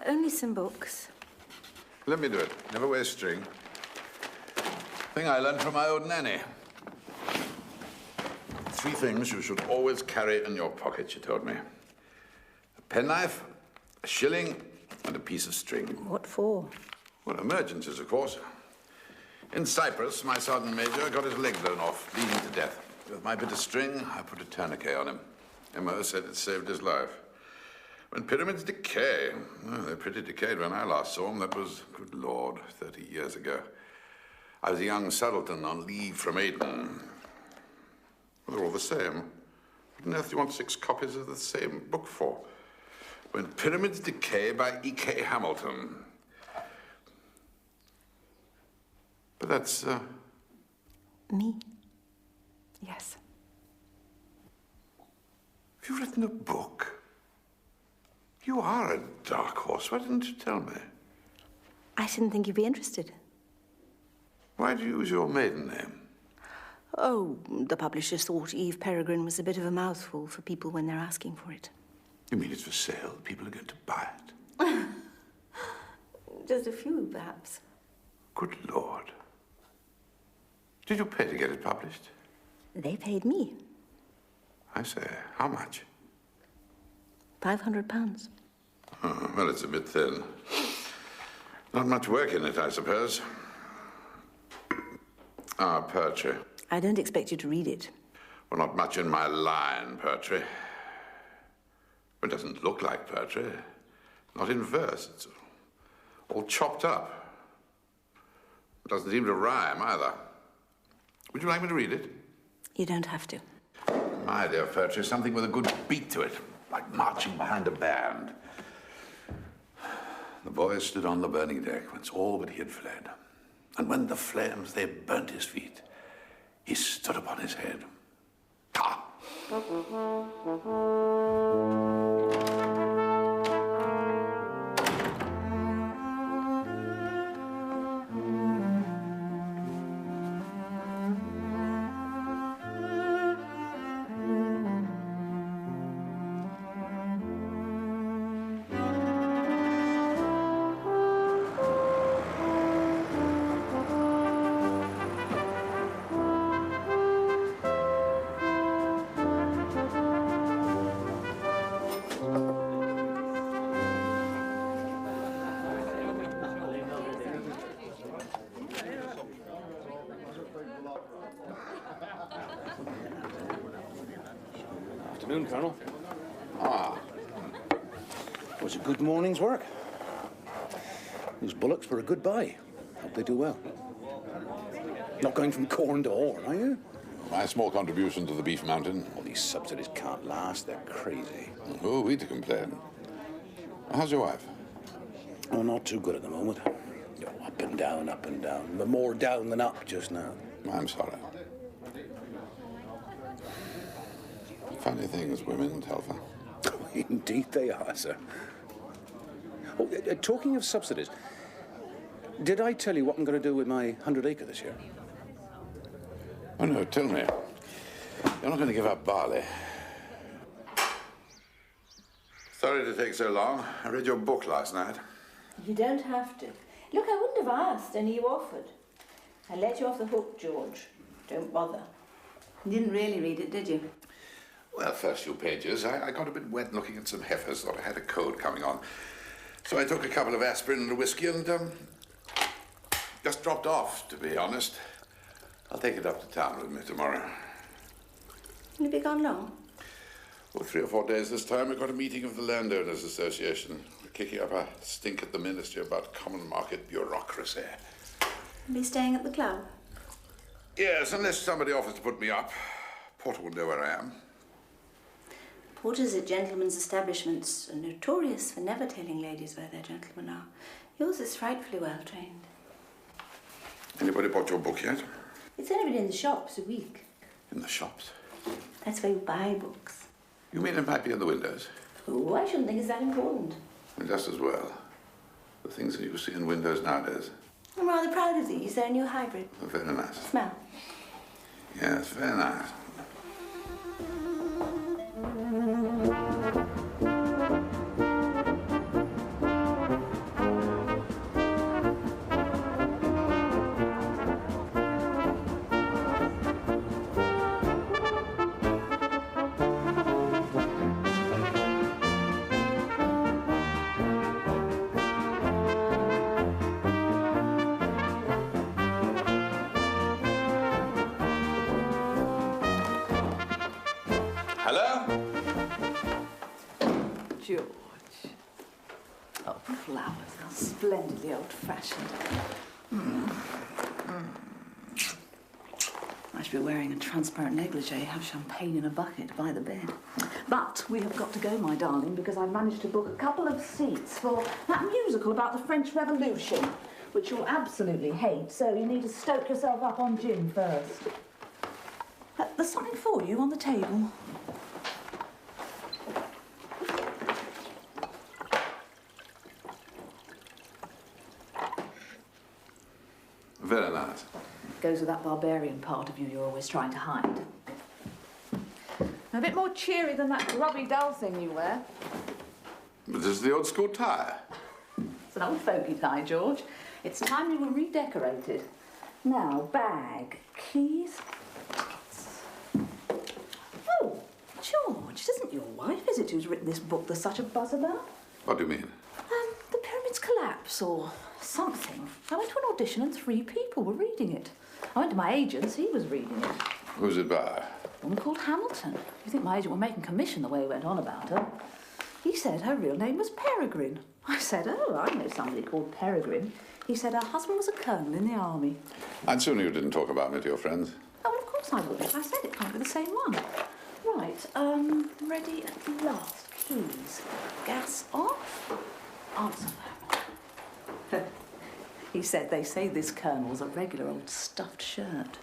only some books. Let me do it. Never wear string. Thing I learned from my old nanny. 3 things you should always carry in your pocket, she told me. A penknife, a shilling, and a piece of string. What for? Well, emergencies, of course. In Cyprus, my sergeant major got his leg blown off, bleeding to death. With my bit of string, I put a tourniquet on him. Emma said it saved his life. When pyramids decay, well, they're pretty decayed when I last saw them. That was, good Lord, 30 years ago. I was a young subaltern on leave from Aden. Well, they're all the same. What on earth do you want 6 copies of the same book for? When Pyramids Decay by E.K. Hamilton. But that's, Me? Yes. Have you written a book? You are a dark horse. Why didn't you tell me? I didn't think you'd be interested. Why do you use your maiden name? Oh, the publishers thought Eve Peregrine was a bit of a mouthful for people when they're asking for it. You mean it's for sale? People are going to buy it? Just a few, perhaps. Good Lord. Did you pay to get it published? They paid me. I say, how much? £500. Oh, well, it's a bit thin. Not much work in it, I suppose. Ah, poetry. I don't expect you to read it. Well, not much in my line, poetry. It doesn't look like poetry. Not in verse. It's all chopped up. It doesn't seem to rhyme, either. Would you like me to read it? You don't have to. My dear, poetry is something with a good beat to it, like marching behind a band. The boy stood on the burning deck whence all but he had fled. And when the flames, they burnt his feet, he stood upon his head. Ha! Afternoon, Colonel. Ah. Was a good morning's work. Those bullocks were a good buy. Hope they do well. Not going from corn to horn, are you? My small contribution to the beef mountain. All these subsidies can't last. They're crazy. Who are we to complain? How's your wife? Oh, not too good at the moment. Up and down, up and down. But more down than up just now. I'm sorry. Funny things, women, Telfer. Indeed they are, sir. Oh, talking of subsidies, did I tell you what I'm going to do with my 100-acre this year? Oh, no, tell me. You're not going to give up barley. Sorry to take so long. I read your book last night. You don't have to. Look, I wouldn't have asked, only you offered. I let you off the hook, George. Don't bother. You didn't really read it, did you? Well, first few pages, I got a bit wet looking at some heifers, thought I had a cold coming on. So I took a couple of aspirin and a whiskey and, just dropped off, to be honest. I'll take it up to town with me tomorrow. Will you be gone long? Well, 3 or 4 days this time. We've got a meeting of the Landowners Association. We're kicking up a stink at the ministry about common market bureaucracy. You'll be staying at the club? Yes, unless somebody offers to put me up. Porter will know where I am. Porters at gentlemen's establishments are notorious for never telling ladies where their gentlemen are. Yours is frightfully well trained. Anybody bought your book yet? It's only been in the shops a week. In the shops? That's where you buy books. You mean it might be in the windows? Oh, I shouldn't think it's that important. Well, just as well. The things that you see in windows nowadays. I'm rather proud of these. They're a new hybrid. Oh, very nice. Smell. Yes, very nice. Splendidly old-fashioned. I should be wearing a transparent negligee, have champagne in a bucket by the bed. But we have got to go, my darling, because I've managed to book a couple of seats for that musical about the French Revolution, which you'll absolutely hate, so you need to stoke yourself up on gin first. There's something for you on the table. Very nice. Goes with that barbarian part of you you're always trying to hide. A bit more cheery than that grubby dull thing you wear. But this is the old school tie. It's an old fogey tie, George. It's time you were redecorated. Now, bag, keys, tickets. Oh, George, it isn't your wife, is it, who's written this book there's such a buzz about? What do you mean? The Pyramids Collapse, or something. I went to an audition and 3 people were reading it. I went to my agent's, he was reading it. Who's it by? A woman called Hamilton. You think my agent were making commission the way he went on about her? He said her real name was Peregrine. I said, oh, I know somebody called Peregrine. He said her husband was a colonel in the army. I'd sooner you didn't talk about me to your friends. Oh, well, of course I would. I said it can't be the same one. Right, ready at last. Keys. Gas off. Answer phone. He said they say this colonel's a regular old stuffed shirt.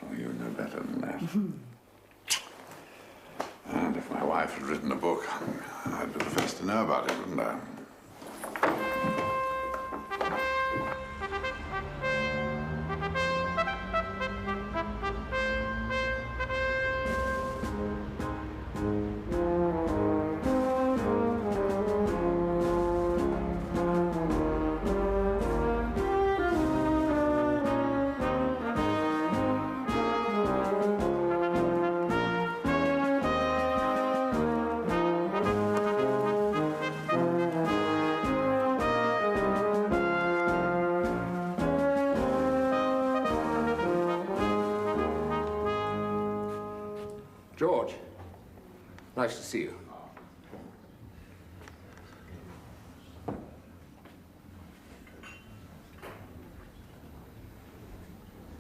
Oh, you know better than that. And if my wife had written a book, I'd be the first to know about it, wouldn't I? George, nice to see you.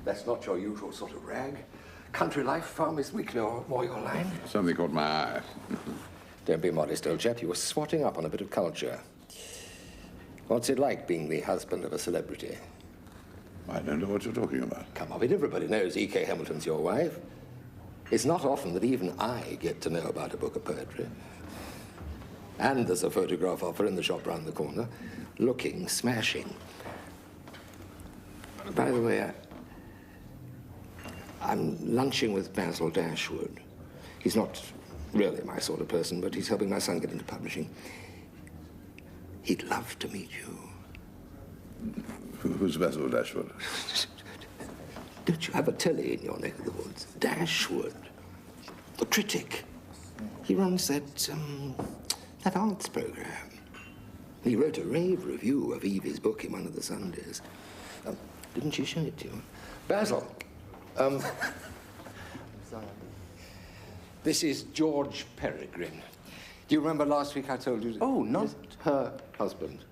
That's not your usual sort of rag. Country life, Farmers Weekly, or more your line. Something caught my eye. Don't be modest, old chap. You were swatting up on a bit of culture. What's it like being the husband of a celebrity? I don't know what you're talking about. Come of it, everybody knows E.K. Hamilton's your wife. It's not often that even I get to know about a book of poetry. And there's a photograph of her in the shop round the corner, looking smashing. By the way, I'm lunching with Basil Dashwood. He's not really my sort of person, but he's helping my son get into publishing. He'd love to meet you. Who's Basil Dashwood? Don't you have a telly in your neck of the woods? Dashwood, a critic. He runs that arts program. He wrote a rave review of Evie's book in one of the Sundays. Didn't she show it to you? Basil, this is George Peregrine. Do you remember last week I told you? Oh, not her husband.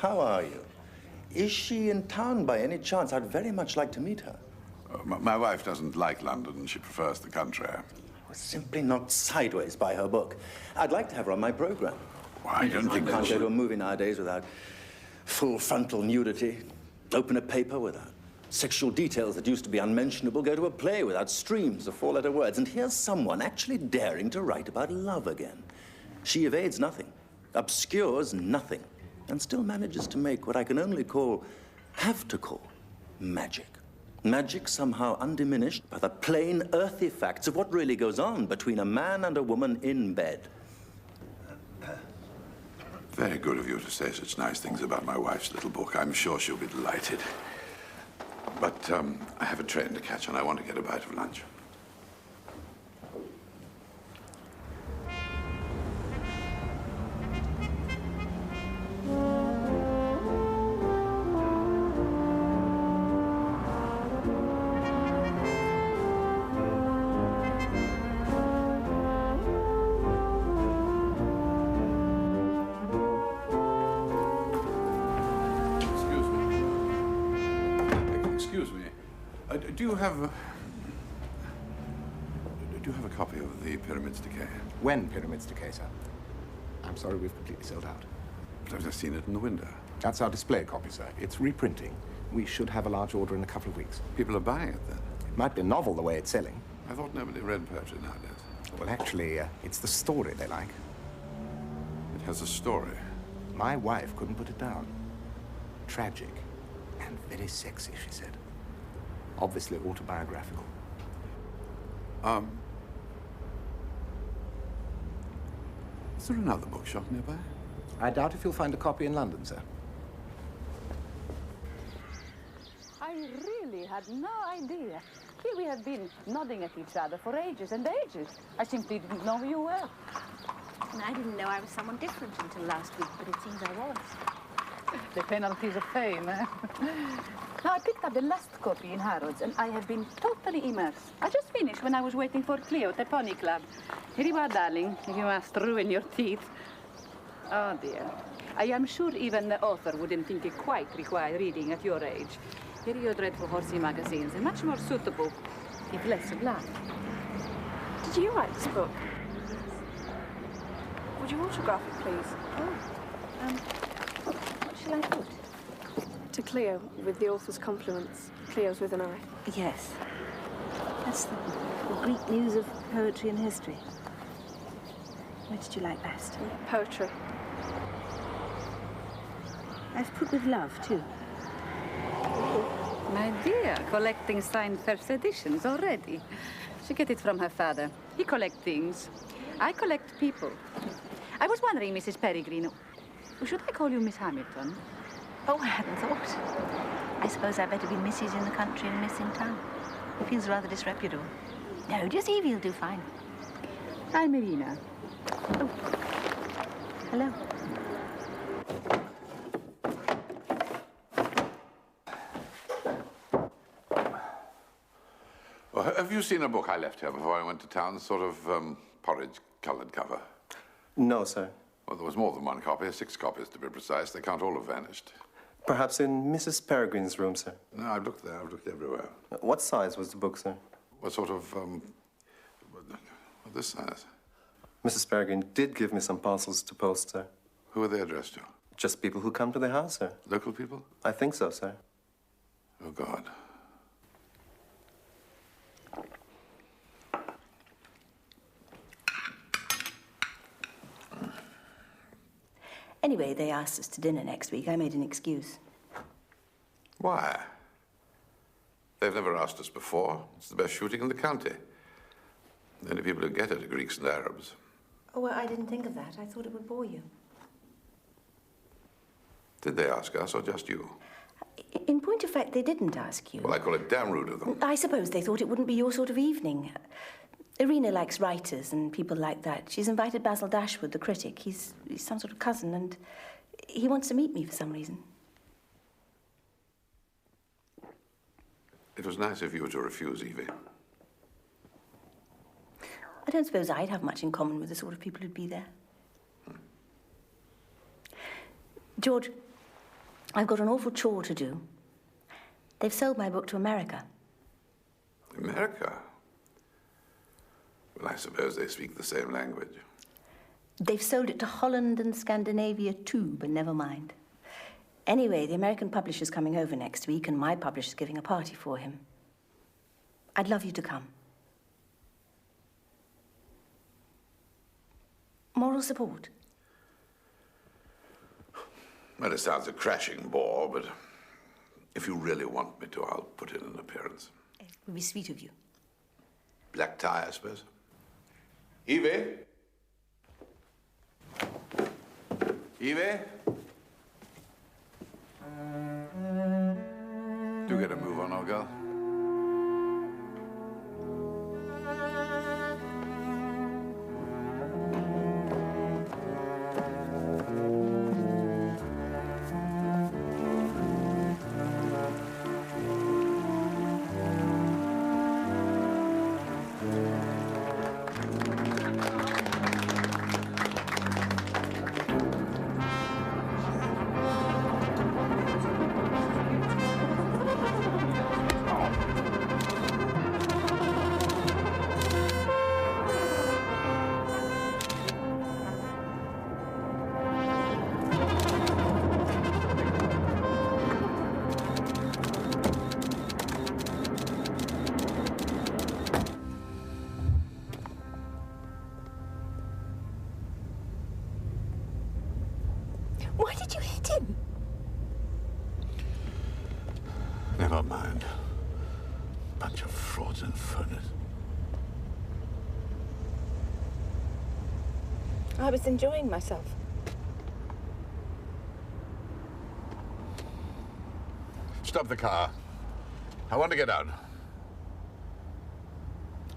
How are you? Is she in town by any chance? I'd very much like to meet her. My wife doesn't like London. She prefers the country. I was simply knocked sideways by her book. I'd like to have her on my program. Well, I don't think You can't that go to a movie nowadays without full frontal nudity. Open a paper without sexual details that used to be unmentionable. Go to a play without streams of 4-letter words. And here's someone actually daring to write about love again. She evades nothing, obscures nothing, and still manages to make what I can only have to call, magic. Magic somehow undiminished by the plain, earthy facts of what really goes on between a man and a woman in bed. Very good of you to say such nice things about my wife's little book. I'm sure she'll be delighted. But I have a train to catch, and I want to get a bite of lunch. Do you have a copy of The Pyramids Decay? When Pyramids Decay, sir? I'm sorry, we've completely sold out. But I've just seen it in the window. That's our display copy, sir. It's reprinting. We should have a large order in a couple of weeks. People are buying it, then? It might be a novel the way it's selling. I thought nobody read poetry nowadays. Well, actually, it's the story they like. It has a story. My wife couldn't put it down. Tragic and very sexy, she said. Obviously autobiographical. Is there another bookshop nearby? I doubt if you'll find a copy in London, sir. I really had no idea. Here we have been nodding at each other for ages and ages. I simply didn't know who you were. And I didn't know I was someone different until last week, but it seems I was. The penalties of fame, eh? Now, I picked up the last copy in Harrods, and I have been totally immersed. I just finished when I was waiting for Cleo at the Pony Club. Here you are, darling, if you must ruin your teeth. Oh, dear. I am sure even the author wouldn't think it quite required reading at your age. Here are your dreadful horsey magazines, and much more suitable, if less of life. Did you write this book? Would you autograph it, please? What shall I put? To Cleo, with the author's compliments. Cleo's with an I. Yes. That's the Greek muse of poetry and history. What did you like best? Poetry. I've put with love, too. My dear, collecting signed first editions already. She get it from her father. He collects things. I collect people. I was wondering, Mrs. Peregrine, should I call you Miss Hamilton? Oh, I hadn't thought. I suppose I'd better be Mrs. in the country and Miss in town. It feels rather disreputable. No, just Evie will do fine. I'm Irina. Oh. Hello. Well, have you seen a book I left here before I went to town? Sort of porridge-coloured cover. No, sir. Well, there was more than one copy, 6 copies to be precise. They can't all have vanished. Perhaps in Mrs. Peregrine's room, sir. No, I've looked there. I've looked everywhere. What size was the book, sir? What sort of, this size? Mrs. Peregrine did give me some parcels to post, sir. Who are they addressed to? Just people who come to the house, sir. Local people? I think so, sir. Oh, God. Anyway, they asked us to dinner next week. I made an excuse. Why? They've never asked us before. It's the best shooting in the county. The only people who get it are Greeks and Arabs. Oh, well, I didn't think of that. I thought it would bore you. Did they ask us, or just you? In point of fact, they didn't ask you. Well, I call it damn rude of them. I suppose they thought it wouldn't be your sort of evening. Irina likes writers and people like that. She's invited Basil Dashwood, the critic. He's some sort of cousin, and he wants to meet me for some reason. It was nice of you to refuse, Evie. I don't suppose I'd have much in common with the sort of people who'd be there. George, I've got an awful chore to do. They've sold my book to America. America? Well, I suppose they speak the same language. They've sold it to Holland and Scandinavia too, but never mind. Anyway, the American publisher's coming over next week, and my publisher's giving a party for him. I'd love you to come. Moral support. Well, it sounds a crashing bore, but if you really want me to, I'll put in an appearance. It would be sweet of you. Black tie, I suppose. Evie? Evie? Do get a move on, old girl. What in furnace? I was enjoying myself. Stop the car. I want to get out.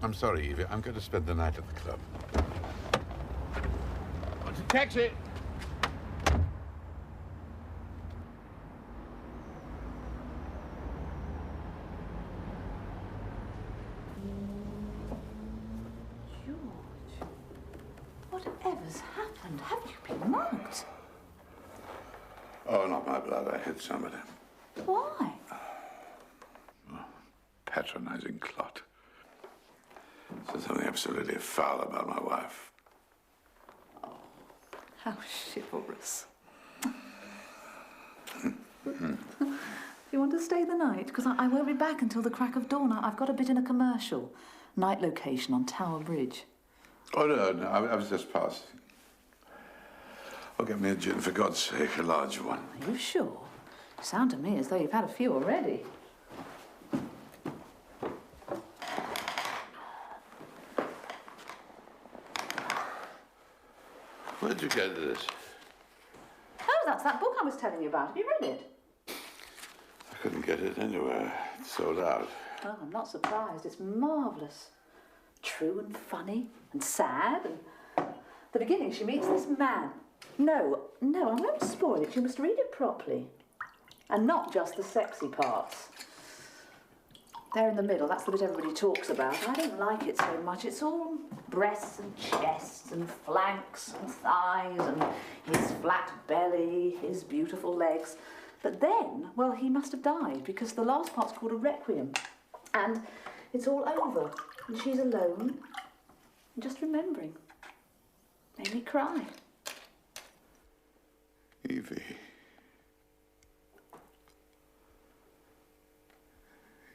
I'm sorry, Evie. I'm going to spend the night at the club. Want a taxi? George, whatever's happened? Have you been mugged? Oh, not my blood. I hit somebody. Why? Patronizing clot. Said something absolutely foul about my wife. How chivalrous. You want to stay the night? Because I won't be back until the crack of dawn. I've got a bit in a commercial. Night location on Tower Bridge. Oh, no, I was just passing. Oh, get me a gin, for God's sake, a large one. Are you sure? You sound to me as though you've had a few already. Where'd you get this? Oh, that's that book I was telling you about. Have you read it? I couldn't get it anywhere. It's sold out. Oh, I'm not surprised. It's marvellous. True and funny and sad. And the beginning, she meets this man. No, I won't spoil it. You must read it properly. And not just the sexy parts. There in the middle, that's the bit everybody talks about. I don't like it so much. It's all breasts and chests and flanks and thighs and his flat belly, his beautiful legs. But then, well, he must have died because the last part's called a requiem. And it's all over. And she's alone. And just remembering. Made me cry. Evie.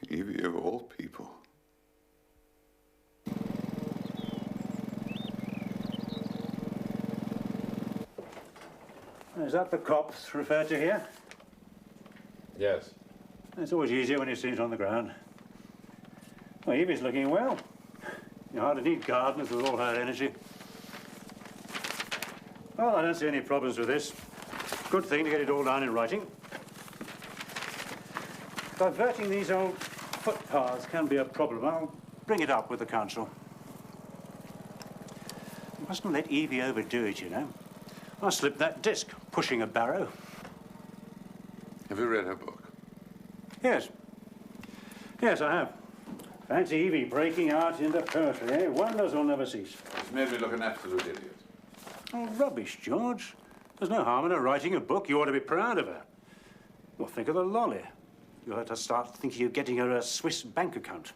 Evie of all people. Is that the cops referred to here? Yes. It's always easier when you see it on the ground. Well, Evie's looking well. You hardly need gardeners with all her energy. Well, I don't see any problems with this. Good thing to get it all down in writing. Diverting these old footpaths can be a problem. I'll bring it up with the council. You mustn't let Evie overdo it, you know. I slipped that disc, pushing a barrow. Have you read her book? Yes. Yes, I have. Fancy Evie breaking out into poetry, eh? Wonders will never cease. It's made me look an absolute idiot. Oh, rubbish, George. There's no harm in her writing a book. You ought to be proud of her. Well, think of the lolly. You'll have to start thinking of getting her a Swiss bank account.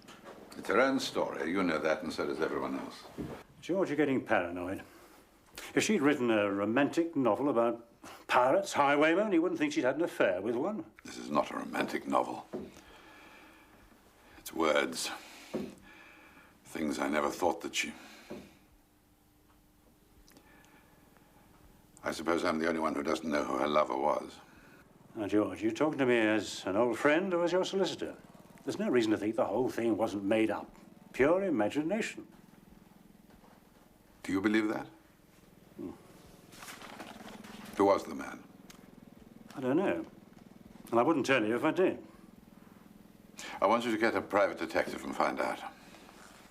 It's her own story. You know that, and so does everyone else. George, you're getting paranoid. If she'd written a romantic novel about pirates, highwaymen, you wouldn't think she'd had an affair with one. This is not a romantic novel. It's words. Things I never thought that she... I suppose I'm the only one who doesn't know who her lover was. Now, George, you talking to me as an old friend or as your solicitor? There's no reason to think the whole thing wasn't made up. Pure imagination. Do you believe that? Who was the man? I don't know. And I wouldn't tell you if I did. I want you to get a private detective and find out.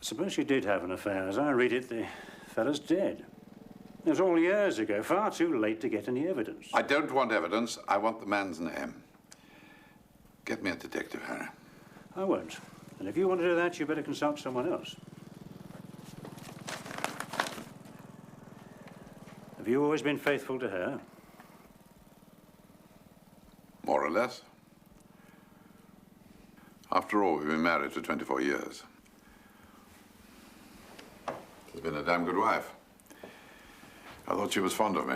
Suppose she did have an affair. As I read it, the fellow's dead. It was all years ago, far too late to get any evidence. I don't want evidence. I want the man's name. Get me a detective, Harry. I won't. And if you want to do that, you better consult someone else. Have you always been faithful to her? More or less. After all, we've been married for 24 years. She's been a damn good wife. I thought she was fond of me.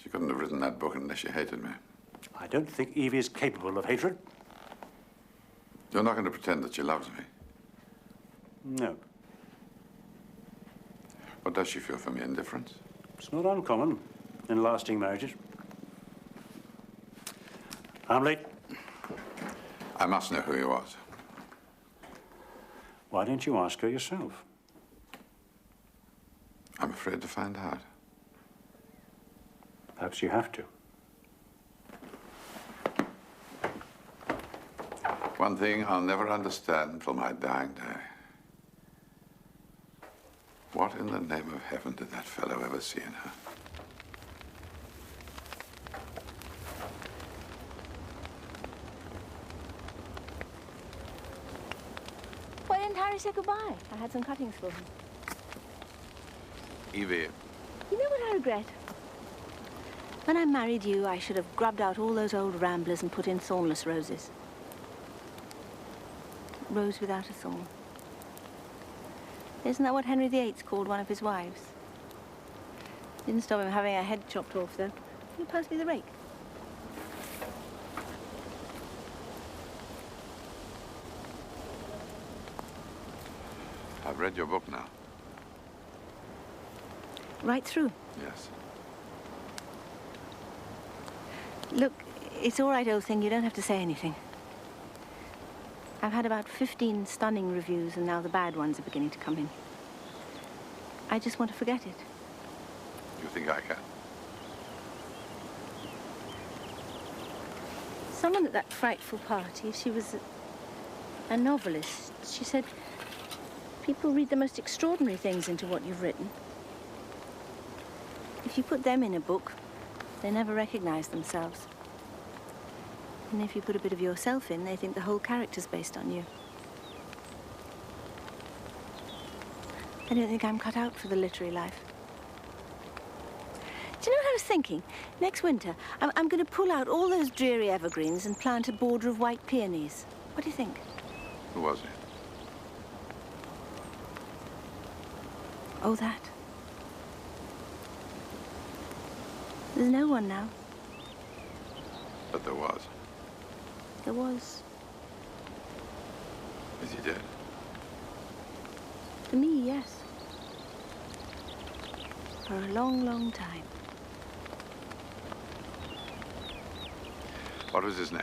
She couldn't have written that book unless she hated me. I don't think Evie is capable of hatred. You're not going to pretend that she loves me. No. What does she feel for me? Indifference? It's not uncommon in lasting marriages. I'm late. I must know who he was. Why don't you ask her yourself? I'm afraid to find out. Perhaps you have to. One thing I'll never understand until my dying day. What in the name of heaven did that fellow ever see in her? Why didn't Harry say goodbye? I had some cuttings for him. Evie, You know what I regret? When I married you, I should have grubbed out all those old ramblers and put in thornless roses. Rose without a thorn. Isn't that what Henry VIII called one of his wives? Didn't stop him having her head chopped off, though. Can you pass me the rake? I've read your book now. Right through. Yes. Look, it's all right, old thing. You don't have to say anything. I've had about 15 stunning reviews, and now the bad ones are beginning to come in. I just want to forget it. You think I can? Someone at that frightful party, she was a novelist. She said, people read the most extraordinary things into what you've written. If you put them in a book, they never recognize themselves. And if you put a bit of yourself in, they think the whole character's based on you. I don't think I'm cut out for the literary life. Do you know what I was thinking? Next winter, I'm going to pull out all those dreary evergreens and plant a border of white peonies. What do you think? Who was he? Oh, that. There's no one now. But there was. There was. Is he dead? For me, yes. For a long, long time. What was his name?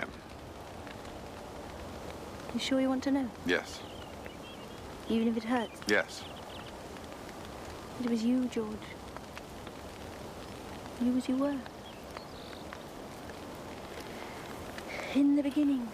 You sure you want to know? Yes. Even if it hurts? Yes. It was you, George. You as you were. In the beginning.